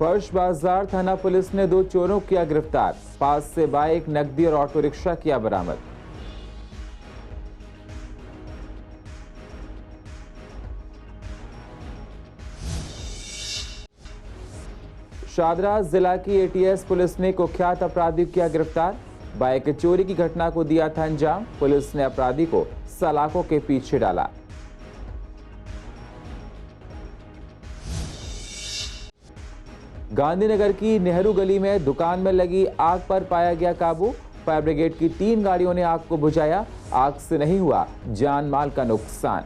फर्श बाजार थाना पुलिस ने 2 चोरों किया गिरफ्तार। पास से बाइक, नकदी और ऑटो रिक्शा किया बरामद। शादरा जिला की एटीएस पुलिस ने कुख्यात अपराधी किया गिरफ्तार। बाइक चोरी की घटना को दिया था अंजाम। पुलिस ने अपराधी को सलाखों के पीछे डाला। गांधीनगर की नेहरू गली में दुकान में लगी आग पर पाया गया काबू। फायर ब्रिगेड की 3 गाड़ियों ने आग को बुझाया। आग से नहीं हुआ जान माल का नुकसान।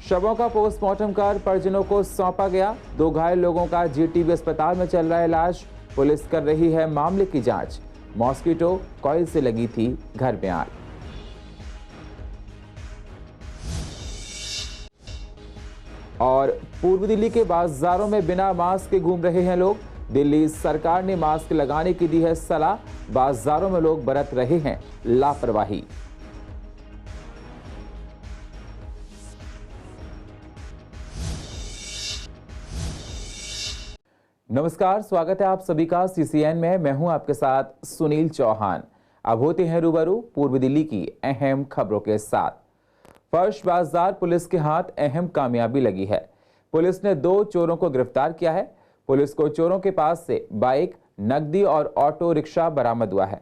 शवों का पोस्टमार्टम कर परिजनों को सौंपा गया। 2 घायल लोगों का जीटीबी अस्पताल में चल रहा है इलाज। पुलिस कर रही है मामले की जांच। मॉस्किटो कॉइल से लगी थी घर में आग। और पूर्व दिल्ली के बाजारों में बिना मास्क के घूम रहे हैं लोग। दिल्ली सरकार ने मास्क लगाने की दी है सलाह। बाजारों में लोग बरत रहे हैं लापरवाही। नमस्कार, स्वागत है आप सभी का सीसीएन में। मैं हूं आपके साथ सुनील चौहान। अब होते हैं रूबरू पूर्व दिल्ली की अहम खबरों के साथ। फर्श बाजार पुलिस के हाथ अहम कामयाबी लगी है। पुलिस ने 2 चोरों को गिरफ्तार किया है। पुलिस को चोरों के पास से बाइक, नकदी और ऑटो रिक्शा बरामद हुआ है।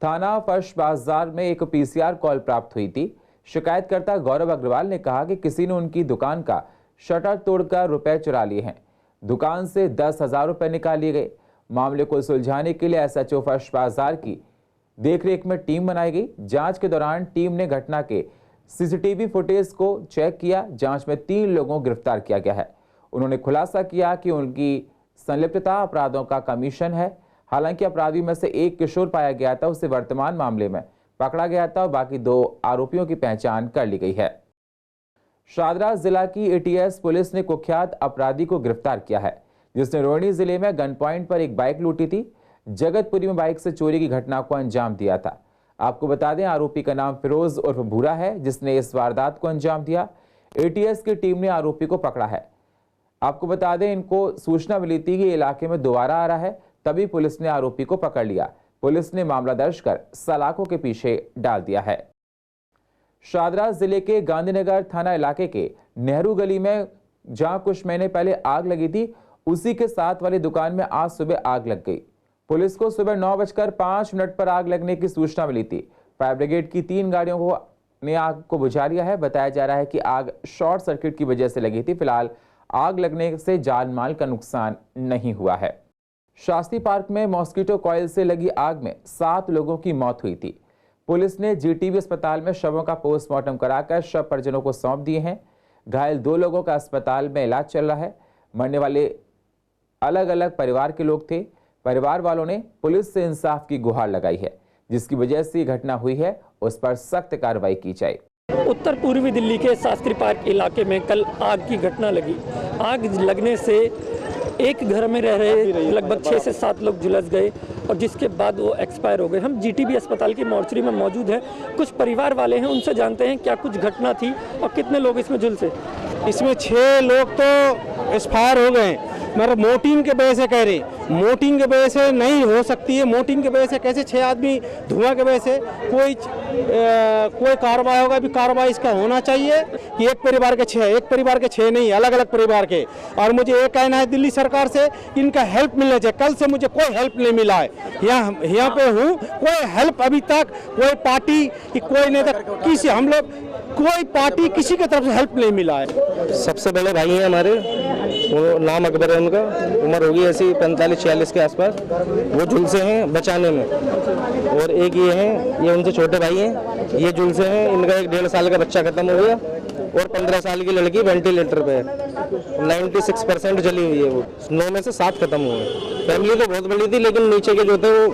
थाना फर्श बाजार में एक पीसीआर कॉल प्राप्त हुई थी। शिकायतकर्ता गौरव अग्रवाल ने कहा कि किसी ने उनकी दुकान का शटर तोड़कर रुपए चुरा लिए हैं। दुकान से 10,000 रुपए निकाल लिए गए। मामले को सुलझाने के लिए एसएचओ फर्श बाजार की देखरेख में टीम बनाई गई। जांच के दौरान टीम ने घटना के सीसीटीवी फुटेज को चेक किया। जांच में 3 लोगों को गिरफ्तार किया गया है। उन्होंने खुलासा किया कि उनकी संलिप्तता अपराधों का कमीशन है। हालांकि अपराधियों में से एक किशोर पाया गया था, उसे वर्तमान मामले में पकड़ा गया था और बाकी 2 आरोपियों की पहचान कर ली गई है। शादरा जिला की एटीएस पुलिस ने कुख्यात अपराधी को गिरफ्तार किया है, जिसने रोहिणी जिले में गन पॉइंट पर एक बाइक लूटी थी। जगतपुरी में बाइक से चोरी की घटना को अंजाम दिया था। आपको बता दें, आरोपी का नाम फिरोज उर्फ भूरा है, जिसने इस वारदात को अंजाम दिया। एटीएस की टीम ने आरोपी को पकड़ा है। आपको बता दें, इनको सूचना मिली थी कि इलाके में दोबारा आ रहा है, तभी पुलिस ने आरोपी को पकड़ लिया। पुलिस ने मामला दर्ज कर सलाखों के पीछे डाल दिया है। शादरा जिले के गांधीनगर थाना इलाके के नेहरू गली में जहां कुछ महीने पहले आग लगी थी, उसी के साथ वाली दुकान में आज सुबह आग लग गई। पुलिस को सुबह 9:05 पर आग लगने की सूचना मिली थी। फायर ब्रिगेड की 3 गाड़ियों ने आग को बुझा लिया है। बताया जा रहा है कि आग शॉर्ट सर्किट की वजह से लगी थी। फिलहाल आग लगने से जान माल का नुकसान नहीं हुआ है। शास्त्री पार्क में मॉस्किटो कॉइल से लगी आग में 7 लोगों की मौत हुई थी। पुलिस ने जीटीबी अस्पताल में शवों का पोस्टमार्टम कराकर शव परिजनों को सौंप दिए हैं। घायल 2 लोगों का अस्पताल में इलाज चल रहा है। मरने वाले अलग अलग परिवार के लोग थे। परिवार वालों ने पुलिस से इंसाफ की गुहार लगाई है। जिसकी वजह से घटना हुई है, उस पर सख्त कार्रवाई की जाए। उत्तर पूर्वी दिल्ली के शास्त्री पार्क इलाके में कल आग की घटना लगी। आग लगने से एक घर में रह रहे लगभग 6 से 7 लोग झुलस गए और जिसके बाद वो एक्सपायर हो गए। हम जीटीबी अस्पताल की मॉर्चरी में मौजूद हैं। कुछ परिवार वाले हैं, उनसे जानते हैं क्या कुछ घटना थी और कितने लोग इसमें झुलसे। इसमें 6 लोग तो एक्सपायर हो गए। मगर मोर्टिन के वजह से कह रहे, मोर्टिन के वजह से नहीं हो सकती है। मोर्टिन के वजह से कैसे 6 आदमी, धुआं के वजह से कोई कार्रवाई होगा। भी कार्रवाई इसका होना चाहिए कि एक परिवार के 6 नहीं, अलग अलग परिवार के। और मुझे ये कहना है दिल्ली सरकार से कि इनका हेल्प मिलना चाहिए। कल से मुझे कोई हेल्प नहीं मिला है। यहाँ पे हूँ, कोई हेल्प अभी तक कोई पार्टी की कोई नेता किसी हम लोग कोई पार्टी किसी की तरफ से हेल्प नहीं मिला है। सबसे बड़े भाई हैं हमारे, वो नाम अकबर है उनका, उम्र होगी ऐसी 45-46 के आसपास। वो झुलसे हैं बचाने में। और एक ये हैं, ये उनसे छोटे भाई हैं, ये झुलसे हैं। इनका एक 1.5 साल का बच्चा खत्म हो गया और 15 साल की लड़की वेंटिलेटर पे है। 96% जली हुई है। वो 9 में से 7 खत्म हुए। फैमिली तो बहुत बड़ी थी, लेकिन नीचे के जो थे वो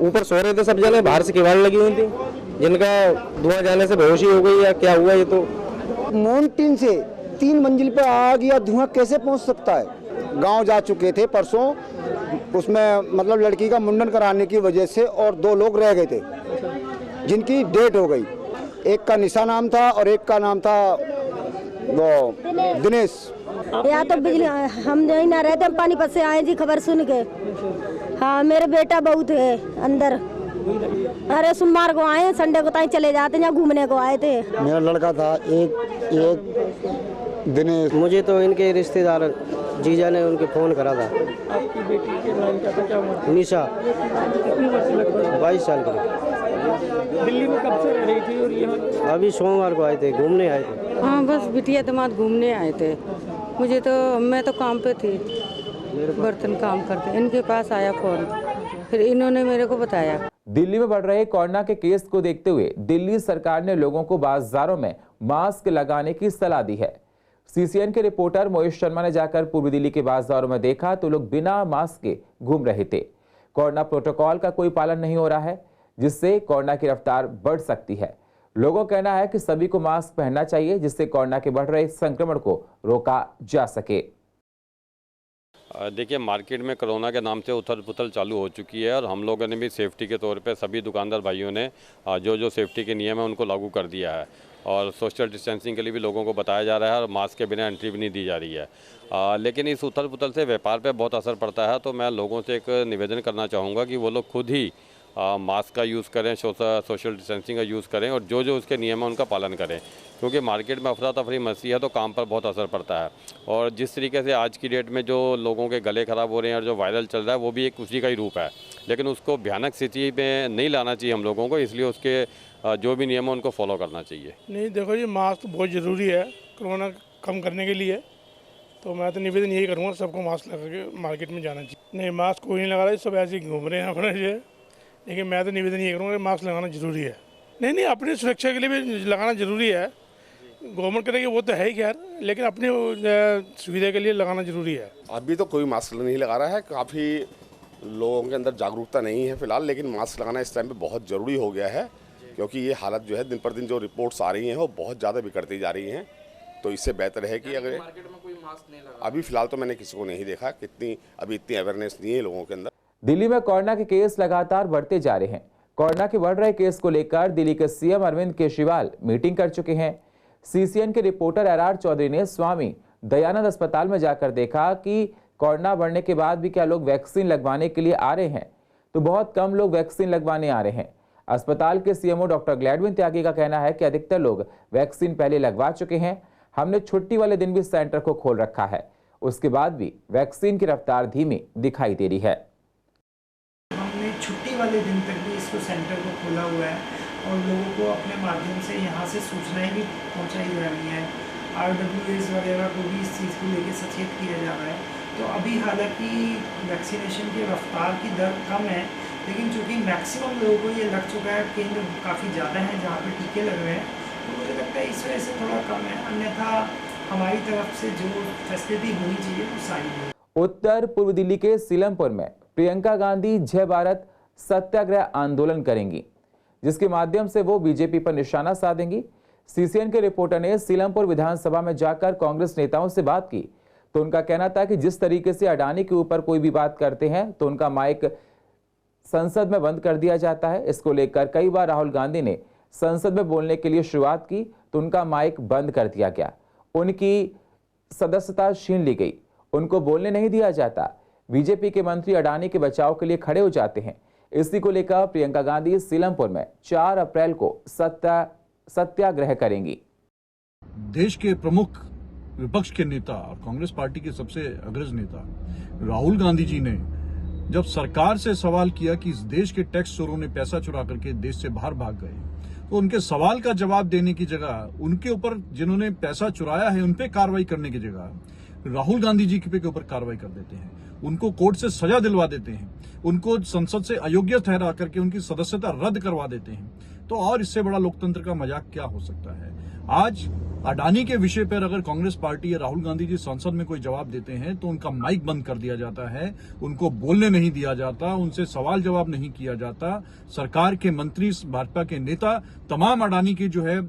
ऊपर सो रहे थे सब जने, बाहर से किवाड़ लगी हुई थी, जिनका धुआं जाने से बेहोशी हो गई या क्या हुआ। ये तो मोन्टीन से 3 मंजिल पर आग या धुआं कैसे पहुंच सकता है। गांव जा चुके थे परसों, उसमें मतलब लड़की का मुंडन कराने की वजह से और 2 लोग रह गए थे जिनकी डेथ हो गई। एक का निशा नाम था और एक का नाम था वो दिनेश। या तो बिजली हम नहीं ना रहते, हम पानीपत से आए जी खबर सुन के। हाँ, मेरे बेटा बहुत है अंदर। अरे सोमवार को आए, संडे को ताई चले जाते हैं, घूमने को आए थे। मेरा लड़का था एक दिनेश। मुझे तो इनके रिश्तेदार जीजा ने उनके फ़ोन करा था। आपकी बेटी के नाम क्या था, क्या उम्र? निशा, कितनी वर्ष लगभग? 22 साल की। दिल्ली में कब से रह रही थी और यहाँ? अभी सोमवार को आए थे, घूमने आए थे। हाँ, बस बिटिया दामाद घूमने आए थे। मैं तो काम पे थी, बर्तन काम करते। इनके पास आया फ़ोन, फिर इन्होंने मेरे को बताया। दिल्ली में बढ़ रहे कोरोना के केस को देखते हुए दिल्ली सरकार ने लोगों को बाजारों में मास्क लगाने की सलाह दी है। सीसीएन के रिपोर्टर मोहित शर्मा ने जाकर पूर्वी दिल्ली के बाजारों में देखा तो लोग बिना मास्क के घूम रहे थे। कोरोना प्रोटोकॉल का कोई पालन नहीं हो रहा है, जिससे कोरोना की रफ्तार बढ़ सकती है। लोगों का कहना है कि सभी को मास्क पहनना चाहिए, जिससे कोरोना के बढ़ रहे संक्रमण को रोका जा सके। देखिए, मार्केट में कोरोना के नाम से उथल पुथल चालू हो चुकी है और हम लोगों ने भी सेफ्टी के तौर पे सभी दुकानदार भाइयों ने जो सेफ्टी के नियम है उनको लागू कर दिया है और सोशल डिस्टेंसिंग के लिए भी लोगों को बताया जा रहा है और मास्क के बिना एंट्री भी नहीं दी जा रही है। लेकिन इस उथल पुथल से व्यापार पे बहुत असर पड़ता है, तो मैं लोगों से एक निवेदन करना चाहूँगा कि वो लोग खुद ही मास्क का यूज़ करें, सोशल डिस्टेंसिंग का यूज़ करें और जो उसके नियम है उनका पालन करें, क्योंकि मार्केट में अफरा तफरी मची है तो काम पर बहुत असर पड़ता है। और जिस तरीके से आज की डेट में जो लोगों के गले ख़राब हो रहे हैं और जो वायरल चल रहा है वो भी एक उसी का ही रूप है, लेकिन उसको भयानक स्थिति में नहीं लाना चाहिए हम लोगों को, इसलिए उसके जो भी नियम है उनको फॉलो करना चाहिए। नहीं, देखो ये मास्क बहुत ज़रूरी है कोरोना कम करने के लिए, तो मैं तो निवेदन यही करूँगा सबको मास्क लगा के मार्केट में जाना चाहिए। नहीं, मास्क कोई नहीं लगा रहा है, सब ऐसे ही घूम रहे हैं अपने से, लेकिन मैं तो निवेदन ये करूँगा कि मास्क लगाना ज़रूरी है। नहीं, अपनी सुरक्षा के लिए भी लगाना ज़रूरी है। गवर्नमेंट करेगी वो तो है ही खैर, लेकिन अपनी सुविधा के लिए लगाना ज़रूरी है। अभी तो कोई मास्क नहीं लगा रहा है, काफ़ी लोगों के अंदर जागरूकता नहीं है फिलहाल, लेकिन मास्क लगाना इस टाइम पे बहुत ज़रूरी हो गया है, क्योंकि ये हालत जो है दिन पर दिन जो रिपोर्ट्स आ रही हैं वो बहुत ज़्यादा बिगड़ती जा रही हैं। तो इससे बेहतर है कि अगर मार्केट में कोई मास्क नहीं लगा, अभी फिलहाल तो मैंने किसी को नहीं देखा, अभी इतनी अवेयरनेस नहीं है लोगों के अंदर। दिल्ली में कोरोना के केस लगातार बढ़ते जा रहे हैं। कोरोना के बढ़ रहे केस को लेकर दिल्ली के सीएम अरविंद केजरीवाल मीटिंग कर चुके हैं। सीसीएन के रिपोर्टर आर चौधरी ने स्वामी दयानंद अस्पताल में जाकर देखा कि कोरोना बढ़ने के बाद भी क्या लोग वैक्सीन लगवाने के लिए आ रहे हैं, तो बहुत कम लोग वैक्सीन लगवाने आ रहे हैं। अस्पताल के सीएमओ डॉक्टर ग्लैडविन त्यागी का कहना है कि अधिकतर लोग वैक्सीन पहले लगवा चुके हैं। हमने छुट्टी वाले दिन भी सेंटर को खोल रखा है, उसके बाद भी वैक्सीन की रफ्तार धीमी दिखाई दे रही है। हमने छुट्टी वाले दिन तक भी इसको सेंटर को खोला हुआ है और लोगों को अपने माध्यम से यहाँ से सूचनाएं भी पहुँचाई जा रही हैं। RWAs वगैरह को भी इस चीज़ को लेकर सचेत किया जा रहा है। तो अभी हालांकि वैक्सीनेशन की रफ्तार की दर कम है, लेकिन चूँकि मैक्सिमम लोगों को ये लग चुका है, केंद्र काफ़ी ज़्यादा है जहाँ पे टीके लग रहे हैं, तो मुझे लगता है इस वजह से थोड़ा कम है। अन्यथा हमारी तरफ से जो फैसिलिटी होनी चाहिए वो सारी है। उत्तर पूर्व दिल्ली के सीलमपुर में प्रियंका गांधी जय भारत सत्याग्रह आंदोलन करेंगी, जिसके माध्यम से वो बीजेपी पर निशाना साधेंगी। सीसीएन के रिपोर्टर ने सीलमपुर विधानसभा में जाकर कांग्रेस नेताओं से बात की, तो उनका कहना था कि जिस तरीके से अडानी के ऊपर कोई भी बात करते हैं तो उनका माइक संसद में बंद कर दिया जाता है। इसको लेकर कई बार राहुल गांधी ने संसद में बोलने के लिए शुरुआत की तो उनका माइक बंद कर दिया गया, उनकी सदस्यता छीन ली गई, उनको बोलने नहीं दिया जाता। बीजेपी के मंत्री अडानी के बचाव के लिए खड़े हो जाते हैं। इसी को लेकर प्रियंका गांधी सीलमपुर में 4 अप्रैल को सत्याग्रह करेंगी। देश के प्रमुख विपक्ष के नेता और कांग्रेस पार्टी के सबसे अग्रज नेता राहुल गांधी जी ने जब सरकार से सवाल किया कि इस देश के टैक्स चोरों ने पैसा चुरा करके देश से बाहर भाग गए, तो उनके सवाल का जवाब देने की जगह उनके ऊपर जिन्होंने पैसा चुराया है उन पे कार्रवाई करने की जगह राहुल गांधी जी के ऊपर कार्रवाई कर देते हैं, उनको कोर्ट से सजा दिलवा देते हैं, उनको संसद से अयोग्य ठहरा करके उनकी सदस्यता रद्द करवा देते हैं। तो और इससे बड़ा लोकतंत्र का मजाक क्या हो सकता है। आज अडानी के विषय पर अगर कांग्रेस पार्टी या राहुल गांधी जी संसद में कोई जवाब देते हैं तो उनका माइक बंद कर दिया जाता है, उनको बोलने नहीं दिया जाता, उनसे सवाल जवाब नहीं किया जाता। सरकार के मंत्री, भाजपा के नेता तमाम अडानी के जो है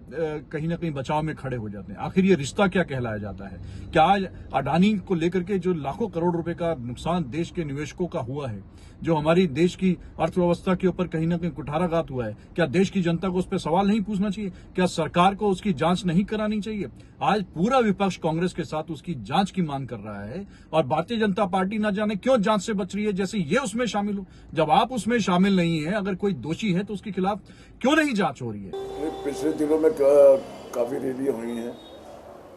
कहीं ना कहीं बचाव में खड़े हो जाते हैं। आखिर ये रिश्ता क्या कहलाया जाता है? क्या आज अडानी को लेकर के जो लाखों करोड़ रुपए का नुकसान देश के निवेशकों का हुआ है, जो हमारी देश की अर्थव्यवस्था के ऊपर कहीं ना कहीं कुठाराघात हुआ है, क्या देश की जनता को उस पर सवाल नहीं पूछना चाहिए? क्या सरकार को उसकी जांच नहीं करानी चाहिए? आज पूरा विपक्ष कांग्रेस के साथ उसकी जांच की मांग कर रहा है और भारतीय जनता पार्टी न जाने क्यों जांच से बच रही है, जैसे ये उसमें शामिल हो। जब आप उसमें शामिल नहीं है, अगर कोई दोषी है तो उसके खिलाफ क्यों नहीं जांच हो रही है? पिछले दिनों में काफी रैलियां हुई हैं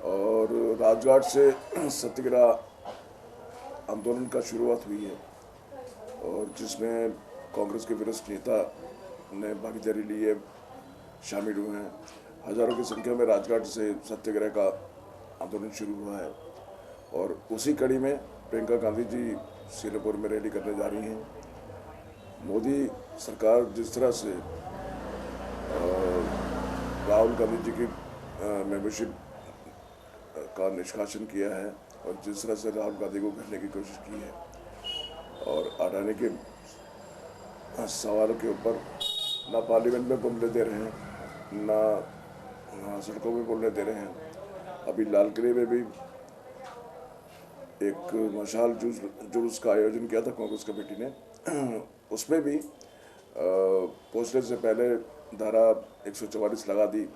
और राजघाट से सत्याग्रह आंदोलन का शुरुआत हुई है और जिसमें कांग्रेस के वरिष्ठ नेता ने भागीदारी ली है, शामिल हुए हैं। हजारों की संख्या में राजघाट से सत्याग्रह का आंदोलन शुरू हुआ है और उसी कड़ी में प्रियंका गांधी जी सीरपुर में रैली करने जा रही हैं। मोदी सरकार जिस तरह से राहुल गांधी जी की मेंबरशिप का निष्कासन किया है और जिस तरह से राहुल गांधी को घेरने की कोशिश की है और अडानी के सवालों के ऊपर ना पार्लियामेंट में बोलने दे रहे हैं, ना सड़कों में बोलने दे रहे हैं। अभी लाल किले में भी एक मशाल जुलूस का आयोजन किया था कांग्रेस कमेटी ने, उसमें भी पहुंचने से पहले धारा 144 लगा दी।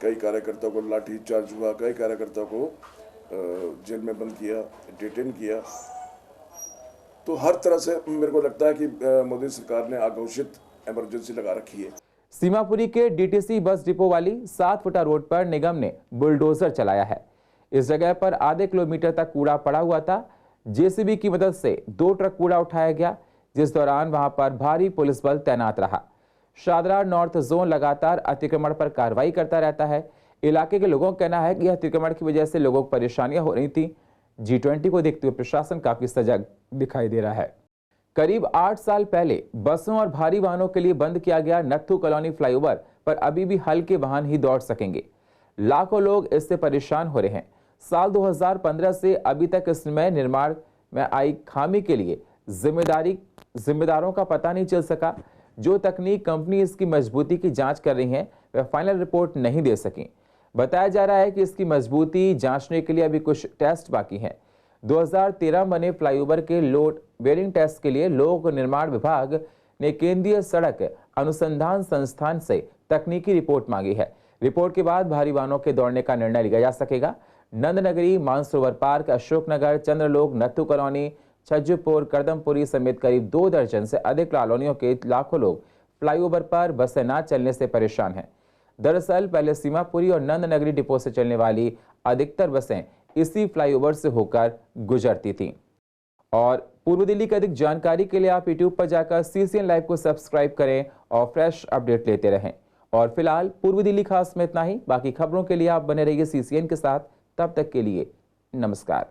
कई कार्यकर्ताओं को लाठी चार्ज हुआ, कई कार्यकर्ताओं को जेल में बंद किया, डिटेन किया। तो हर तरह से मेरे को लगता है कि मोदी सरकार ने अघोषित इमरजेंसी लगा रखी है। सीमापुरी के डीटीसी बस डिपो वाली 7 फुटा रोड पर निगम ने बुलडोजर चलाया है। इस जगह पर आधे किलोमीटर तक कूड़ा पड़ा हुआ था। जेसीबी की मदद से 2 ट्रक कूड़ा उठाया गया, जिस दौरान वहां पर भारी पुलिस बल तैनात रहा। शादरा नॉर्थ जोन लगातार अतिक्रमण पर कार्रवाई करता रहता है। इलाके के लोगों का कहना है कि अतिक्रमण की वजह से लोगों को परेशानियां हो रही थी। G20 को देखते हुए प्रशासन काफी सजग दिखाई दे रहा है। करीब 8 साल पहले बसों और भारी वाहनों के लिए बंद किया गया नत्थू कॉलोनी फ्लाईओवर पर अभी भी हल्के वाहन ही दौड़ सकेंगे। लाखों लोग इससे परेशान हो रहे हैं। साल 2015 से अभी तक इसमें निर्माण में आई खामी के लिए जिम्मेदारों का पता नहीं चल सका। जो तकनीक कंपनी इसकी मजबूती की जांच कर रही है वह फाइनल रिपोर्ट नहीं दे सकी। बताया जा रहा है कि इसकी मजबूती जांचने के लिए अभी कुछ टेस्ट बाकी हैं। 2013 बने फ्लाईओवर के लोड बेरिंग टेस्ट के लिए लोक निर्माण विभाग ने केंद्रीय सड़क अनुसंधान संस्थान से तकनीकी रिपोर्ट मांगी है। रिपोर्ट के बाद भारी वाहनों के दौड़ने का निर्णय लिया जा सकेगा। नंदनगरी, मानसरोवर पार्क, अशोकनगर, चंद्रलोक, नत्थू कॉलोनी, छज्जूपुर, करदमपुरी समेत करीब 2 दर्जन से अधिक कॉलोनियों के लाखों लोग फ्लाईओवर पर बसें न चलने से परेशान हैं। दरअसल पहले सीमापुरी और नंदनगरी डिपो से चलने वाली अधिकतर बसें इसी फ्लाईओवर से होकर गुजरती थीं। और पूर्व दिल्ली की अधिक जानकारी के लिए आप यूट्यूब पर जाकर CCN लाइव को सब्सक्राइब करें और फ्रेश अपडेट लेते रहें। और फिलहाल पूर्व दिल्ली खास में इतना ही। बाकी खबरों के लिए आप बने रहिए CCN के साथ। तब तक के लिए नमस्कार।